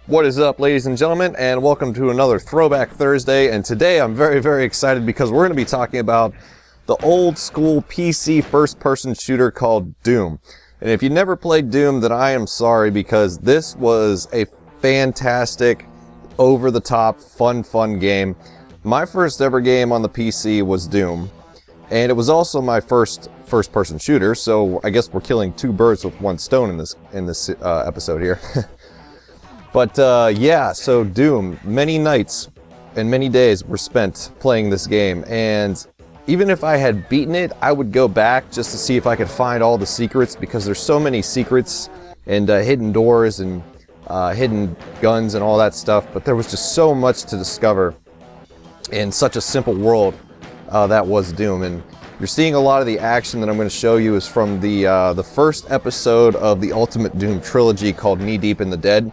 What is up, ladies and gentlemen, and welcome to another Throwback Thursday. And today I'm very excited because we're going to be talking about the old school PC first-person shooter called Doom. And if you never played Doom, then I am sorry, because this was a fantastic, over-the-top, fun game. My first ever game on the PC was Doom, and it was also my first-person shooter. So I guess we're killing two birds with one stone in this episode here. But yeah, so Doom, many nights and many days were spent playing this game, and even if I had beaten it, I would go back just to see if I could find all the secrets, because there's so many secrets and hidden doors and hidden guns and all that stuff, but there was just so much to discover in such a simple world that was Doom. And you're seeing a lot of the action that I'm going to show you is from the first episode of the Ultimate Doom trilogy called Knee Deep in the Dead.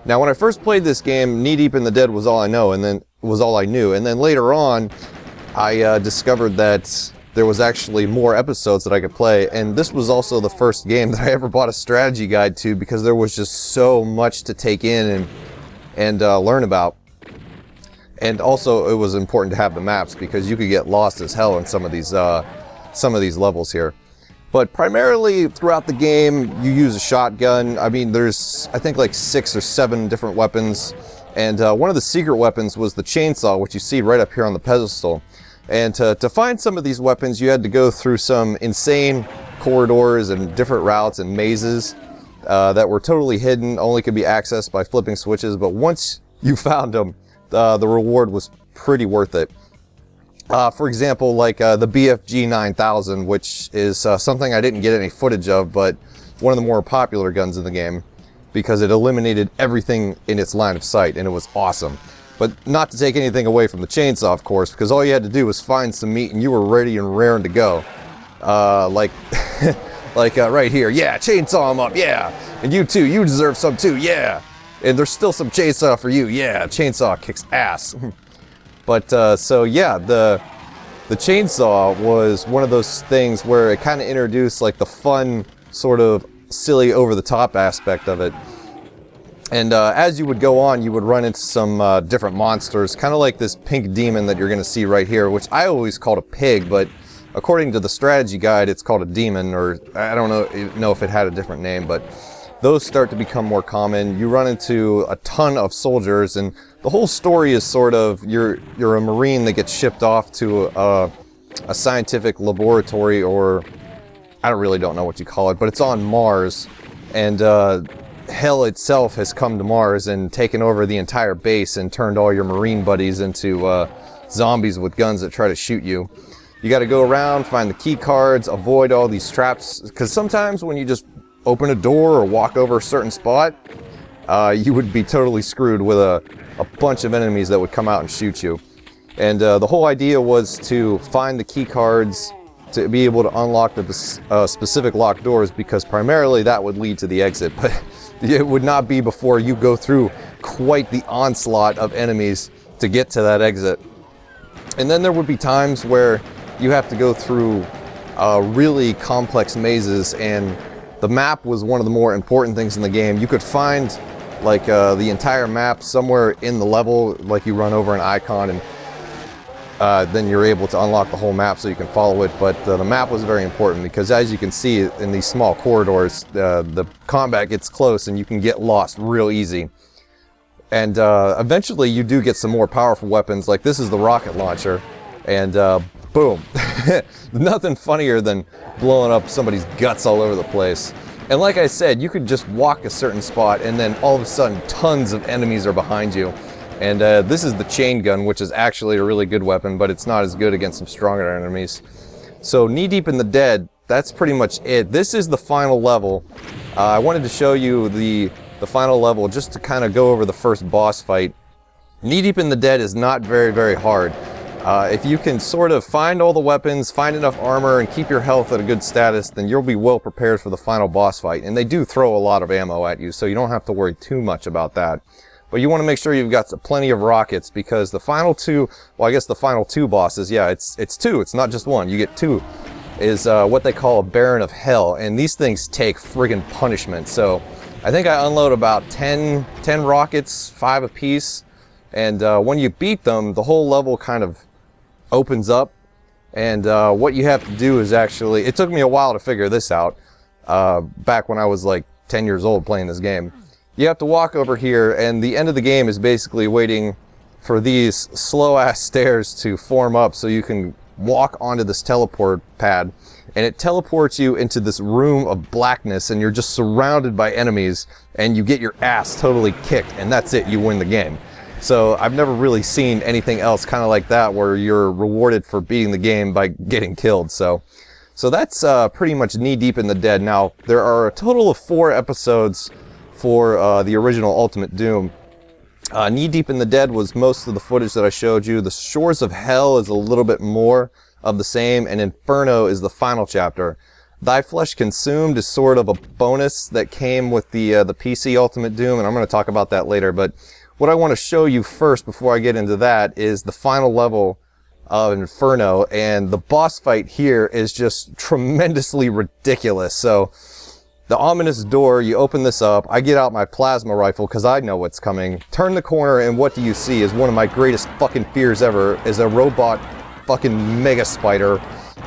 Now, when I first played this game, Knee Deep in the Dead was all I knew, and then later on, I discovered that there was actually more episodes that I could play, and this was also the first game that I ever bought a strategy guide to, because there was just so much to take in and learn about. And also, it was important to have the maps, because you could get lost as hell in some of these levels here. But primarily throughout the game, you use a shotgun. I mean, there's, I think, like 6 or 7 different weapons. And one of the secret weapons was the chainsaw, which you see right up here on the pedestal. And to find some of these weapons, you had to go through some insane corridors and different routes and mazes that were totally hidden, only could be accessed by flipping switches. But once you found them, the reward was pretty worth it. For example, like the BFG 9000, which is something I didn't get any footage of, but one of the more popular guns in the game, because it eliminated everything in its line of sight, and it was awesome. But not to take anything away from the chainsaw, of course, because all you had to do was find some meat, and you were ready and raring to go. Like right here, yeah, chainsaw 'em up, yeah! And you too, you deserve some too, yeah! And there's still some chainsaw for you, yeah, chainsaw kicks ass. But, so yeah, the chainsaw was one of those things where it kind of introduced like the fun, sort of silly, over-the-top aspect of it. And as you would go on, you would run into some different monsters, kind of like this pink demon that you're going to see right here, which I always called a pig, but according to the strategy guide, it's called a demon, or I don't know if it had a different name, but those start to become more common. You run into a ton of soldiers, and the whole story is sort of, you're a Marine that gets shipped off to a scientific laboratory, or I really don't know what you call it, but it's on Mars, and hell itself has come to Mars and taken over the entire base and turned all your Marine buddies into zombies with guns that try to shoot you. You got to go around, find the key cards, avoid all these traps, because sometimes when you just open a door or walk over a certain spot, you would be totally screwed with a bunch of enemies that would come out and shoot you. And the whole idea was to find the key cards to be able to unlock the specific locked doors, because primarily that would lead to the exit, but it would not be before you go through quite the onslaught of enemies to get to that exit. And then there would be times where you have to go through really complex mazes, and the map was one of the more important things in the game. You could find like the entire map somewhere in the level, like you run over an icon, and then you're able to unlock the whole map so you can follow it. But the map was very important, because as you can see in these small corridors, the combat gets close and you can get lost real easy. And eventually you do get some more powerful weapons, like this is the rocket launcher, and boom. Nothing funnier than blowing up somebody's guts all over the place. And like I said, you could just walk a certain spot and then all of a sudden tons of enemies are behind you. And this is the chain gun, which is actually a really good weapon, but it's not as good against some stronger enemies. So Knee Deep in the Dead, that's pretty much it. This is the final level. I wanted to show you the final level just to kind of go over the first boss fight. Knee Deep in the Dead is not very hard. If you can sort of find all the weapons, find enough armor, and keep your health at a good status, then you'll be well prepared for the final boss fight. And they do throw a lot of ammo at you, so you don't have to worry too much about that. But you want to make sure you've got plenty of rockets, because the final two, well, I guess the final two bosses, yeah, it's two, it's not just one, you get two, is what they call a Baron of Hell. And these things take friggin' punishment, so I think I unload about 10 rockets, 5 apiece. And when you beat them, the whole level kind of opens up. And what you have to do is actually, it took me a while to figure this out, back when I was like 10 years old playing this game. You have to walk over here, and the end of the game is basically waiting for these slow-ass stairs to form up so you can walk onto this teleport pad. And it teleports you into this room of blackness, and you're just surrounded by enemies, and you get your ass totally kicked, and that's it, you win the game. So I've never really seen anything else kind of like that where you're rewarded for beating the game by getting killed. So that's pretty much knee-deep in the dead. Now, there are a total of 4 episodes for the original Ultimate Doom. Knee Deep in the Dead was most of the footage that I showed you. The Shores of Hell is a little bit more of the same, and Inferno is the final chapter. Thy Flesh Consumed is sort of a bonus that came with the PC Ultimate Doom, and I'm going to talk about that later. But what I want to show you first before I get into that is the final level of Inferno, and the boss fight here is just tremendously ridiculous. So the ominous door, you open this up, I get out my plasma rifle because I know what's coming, turn the corner, and what do you see is one of my greatest fucking fears ever, is a robot fucking mega spider,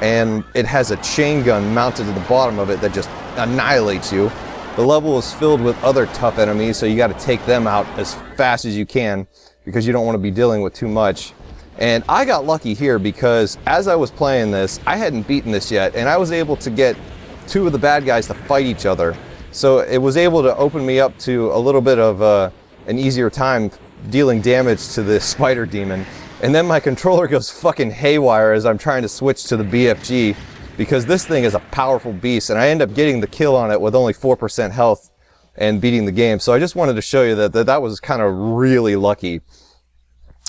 and it has a chain gun mounted to the bottom of it that just annihilates you. The level is filled with other tough enemies, so you got to take them out as fast as you can because you don't want to be dealing with too much. And I got lucky here because as I was playing this, I hadn't beaten this yet, and I was able to get 2 of the bad guys to fight each other. So it was able to open me up to a little bit of an easier time dealing damage to the spider demon. And then my controller goes fucking haywire as I'm trying to switch to the BFG because this thing is a powerful beast, and I end up getting the kill on it with only 4% health and beating the game. So I just wanted to show you that was kind of really lucky.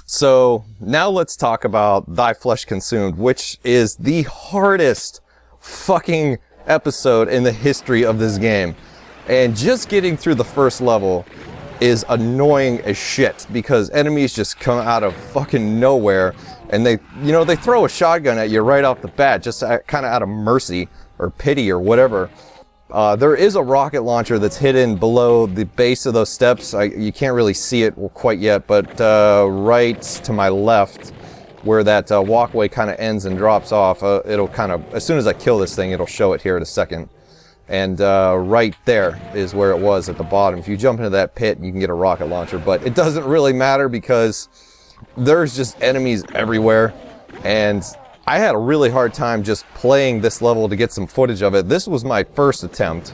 So now let's talk about Thy Flesh Consumed, which is the hardest fucking episode in the history of this game. And just getting through the first level is annoying as shit because enemies just come out of fucking nowhere, and they throw a shotgun at you right off the bat, just kind of out of mercy or pity or whatever. There is a rocket launcher that's hidden below the base of those steps. You can't really see it quite yet, but right to my left, where that walkway kind of ends and drops off, it'll kind of, as soon as I kill this thing, it'll show it here in a second. And right there is where it was at the bottom. If you jump into that pit, you can get a rocket launcher, but it doesn't really matter because there's just enemies everywhere. And I had a really hard time just playing this level to get some footage of it. This was my first attempt,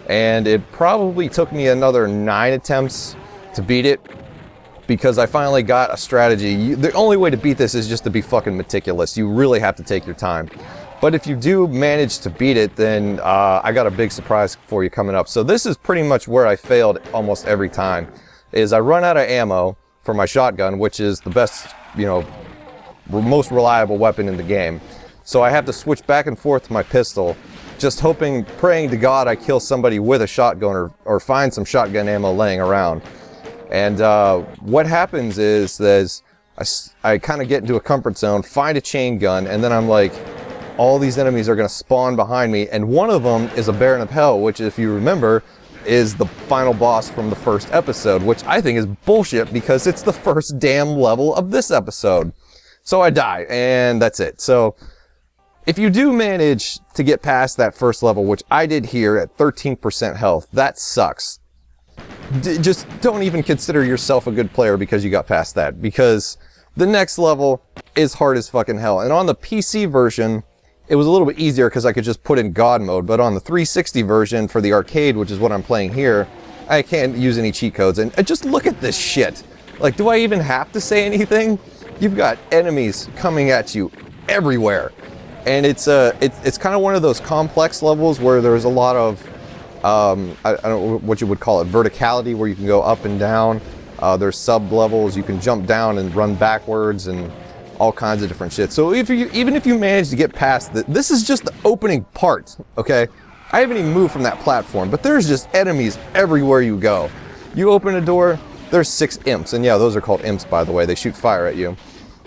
and it probably took me another 9 attempts to beat it, because I finally got a strategy. The only way to beat this is just to be fucking meticulous. You really have to take your time. But if you do manage to beat it, then I got a big surprise for you coming up. So this is pretty much where I failed almost every time, is I run out of ammo for my shotgun, which is the best, most reliable weapon in the game. So I have to switch back and forth to my pistol, just hoping, praying to God I kill somebody with a shotgun or find some shotgun ammo laying around. And what happens is I kind of get into a comfort zone, find a chain gun, and then I'm like, all these enemies are going to spawn behind me, and one of them is a Baron of Hell, which, if you remember, is the final boss from the first episode, which I think is bullshit because it's the first damn level of this episode. So I die, and that's it. So if you do manage to get past that first level, which I did here at 13% health, that sucks. Just don't even consider yourself a good player because you got past that, because the next level is hard as fucking hell. And on the PC version, it was a little bit easier because I could just put in God mode, but on the 360 version for the arcade, which is what I'm playing here, I can't use any cheat codes. And just look at this shit. Like, do I even have to say anything? You've got enemies coming at you everywhere. And it's kind of one of those complex levels where there's a lot of, I don't know what you would call it, verticality, where you can go up and down. There's sub-levels, you can jump down and run backwards and all kinds of different shit. So even if you manage to get past this is just the opening part, okay? I haven't even moved from that platform, but there's just enemies everywhere you go. You open a door, there's 6 imps, and yeah, those are called imps, by the way. They shoot fire at you.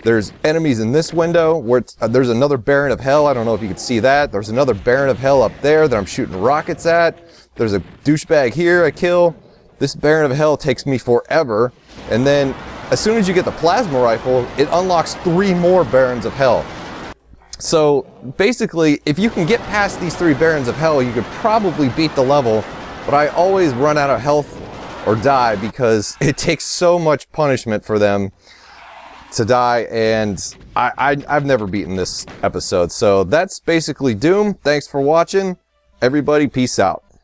There's enemies in this window where there's another Baron of Hell. I don't know if you can see that. There's another Baron of Hell up there that I'm shooting rockets at. There's a douchebag here I kill. This Baron of Hell takes me forever. And then as soon as you get the plasma rifle, it unlocks 3 more Barons of Hell. So basically, if you can get past these 3 Barons of Hell, you could probably beat the level. But I always run out of health or die because it takes so much punishment for them to die, and I've never beaten this episode. So that's basically Doom. Thanks for watching. Everybody, peace out.